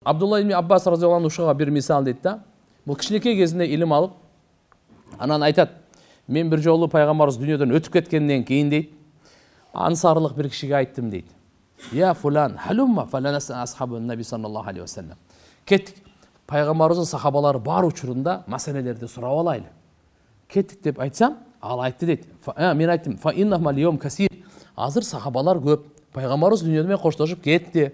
Абдулла ибн Аббас разияллаху анху ушуга бир мисал дейт да. Бул кичинекей кезинде илим алып, анан айтат, мен бир жолу пайгамбарыбыз дүйнөдөн өтүп кеткенден кийин дейт, ансарлык бир кишиге айттым дейт. Я фулан, халумма фаланас асхабун наби саллаллаху алейхи ва саллям. Кеттик. Пайгамбарыбыздын сахабалары бар учурунда маселелерди сурап алайлы. Кеттик деп айтсам, ал айтты дейт. Мен айттым, фа иннахум аль-йом касир. Азыр сахабалар көп. Пайгамбарыбыз дүйнөдөн менен коштошуп кетти.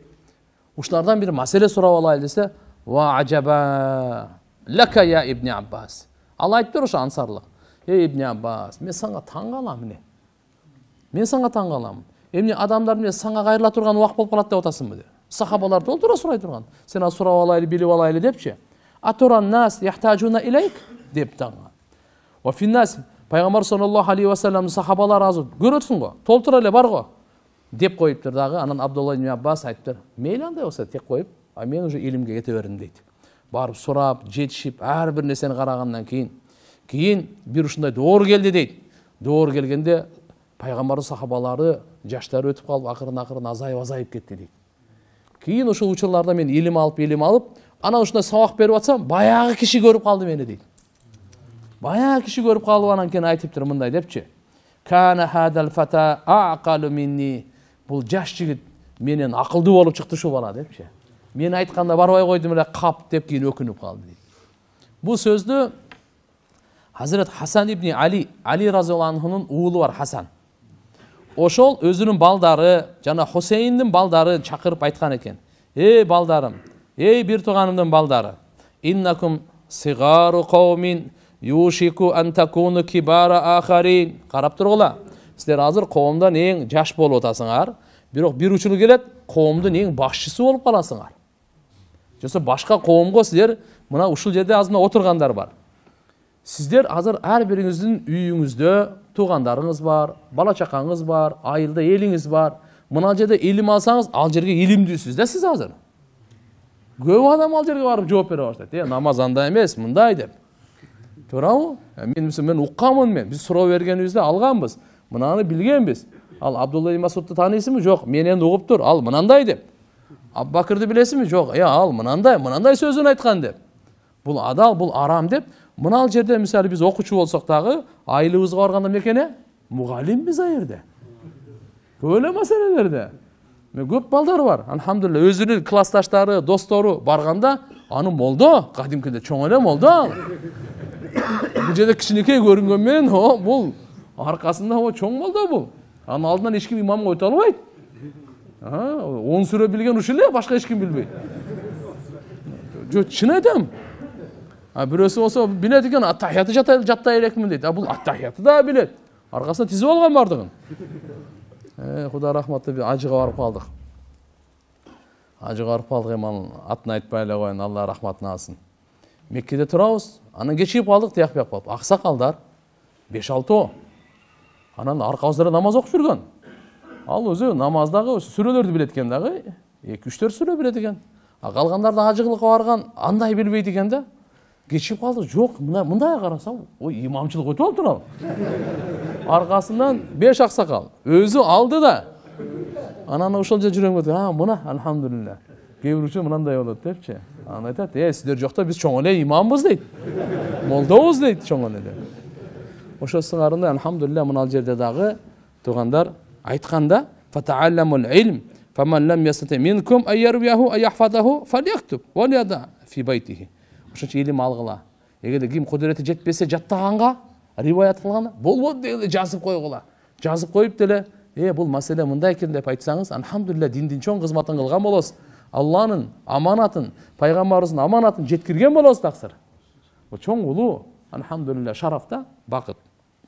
Ушулардан бир маселе сурап алайлы десе, ва ажаба лака я ибн Аббас. Ал айтты ошо ансарлык. Эй ибн Аббас, мен сага таң калам эмне? Мен сага таң калам. Эмне адамдар менен сага кайрыла турган убак болуп калат деп атасыңбы деп. Сахабалар толтура сурай турган. Сен сурап алайлы, билип алайлы депчи. Атуран нас яхтажуна илейк деп таңга. Ва финнас Пайгамбар саллаллаху алейхи ва саллям сахабалар азыр көрөтсүң го, толтура эле бар го деп коюптур дагы. Анан Абдулла ибн Аббас айтыптыр, мейли андай болсо тек коюп, а мен уже илимге кете бердим дейт. Барып сурап, жетишип, ар бир нерсени карагандан кийин бир ушундай доор келди дейт. Доор келгенде пайгамбардын сахабалары жаштары өтүп калып, акырын азайып кетти дейт. Кийин ошол учурларда мен илим алып, анан ушундай сабак берип атсам, баягы киши көрүп калды мени дейт. Баягы киши көрүп калып анан кийин айтыптыр мындай депчи. Кана хадал фата aqalu minni. Бул жаш жигит менен акылдуу болуп чыкты шу бала депчи. Мен айтканда барбай койдум эле кап деп кийин өкүнүп калды дейт. Бул сөздү Hazret Hasan ibn Ali разияллаху анхунун уулу бар Хасан. Ошол өзүнүн балдары жана Хусейндин балдары чакырып айткан экен. Эй балдарым, эй бир тууганымдын балдары. Иннакум сигару кавмин юшику ан такуну кибара ахарин. Карап тургула. Силер азыр коомдон эң жаш болуп атасыңар. Бирок бир учуру келет, коомдун эң башчысы болуп каласыңар. Жосо башка коомго силер мына ушул жерде азыр отургандар бар. Сиздер азыр ар бириңиздин үйүңүздө туугандарыңыз бар, бала чакаңыз бар, айылда элиңиз бар. Мына жерде илим алсаңыз, ал жерге илимдүүсүз да сиз азыр. Көп адам ал жерге барып жооп бере баштайт. Намаз андай эмес, мындай деп. Туурабы? Мен укканмын Биз суроо бергенибизде алганбыз. Мынаны билгенбиз. Ал Абдулла ибн Масудду тааныйсыңбы? Жок, менен угуп тур. Ал мынандай деп. Аббакырды билесиңби? Жок. Ал мындай сөзүн айткан деп. Бул адал, бул арам деп. Мына жерде мисалы биз окуучу болсок дагы, айылыбызга барганда мекене мугалимбиз а жерде. Өлө маселелерде. Мен көп балдар бар. Алхамдулилла, өзүнүн классташтары, достору барганда, аны молдо, кадимкиде чоң эле молдо. Бул жерде кичинекей көрүнгөн менен, бул аркасында чоң молдо бул. Анын алдынан эч ким имам който албайт. 10 сүрө билген ушул эле, башка эч ким билбейт. Жо, чын айтам. Бирөөсү болсо билет экен, аттахияты жаттай элекмин дейт. Бул аттахияты да билет. Аркасына тизип алган бардыгын. Кудай рахматы, ажыга барып калдык. Эман атын айтпай эле коеюн, Алла рахматын алсын. Меккеде турабыз, анан кечигип калдык, тияк бияк болуп. Аксакалдар 5-6. Анан аркабызда намаз окуп жүргөн. Ал өзү намаздагы сүрөлөрдү билет экен дагы, 2-3 сүрө билет экен. Калгандар да ажыгылыкка барган, андай билбейт экен да. Кечип калды. Жок, мындай карасам, имамчылык өтүп алыптыр ал. Аркасынан 5 аксакал. Өзү алды да. Анан ошол жерде жүрөм, мына алхамдулилла. Кээ бир үчүн мындай болот депчи. Анан айтат, сиздер жокто биз чоң эле имамбыз дейт. Молдобуз дейт чоң эле. Ошо сыңарында алхамдулилла мына жерде дагы туугандар айтканда, фатаалламул илм, фаман лам ястати минкум айярвияху айяхфадаху фаляктуб ва лияда фи байтихи. Ошончо илим алгыла. Эгерде ким кудурети жетпесе жаттаганга, риваят кылганда, болбойт деле жазып койгула. Жазып коюп деле, бул маселе мындай экен деп айтсаңыз, алхамдулилла диндин чоң кызматын кылган болосуз. Алланын аманатын, пайгамбарыбыздын аманатын жеткирген болосуз таксыр. Бул чоң улуу, алхамдулилла, шарафта, бакыт.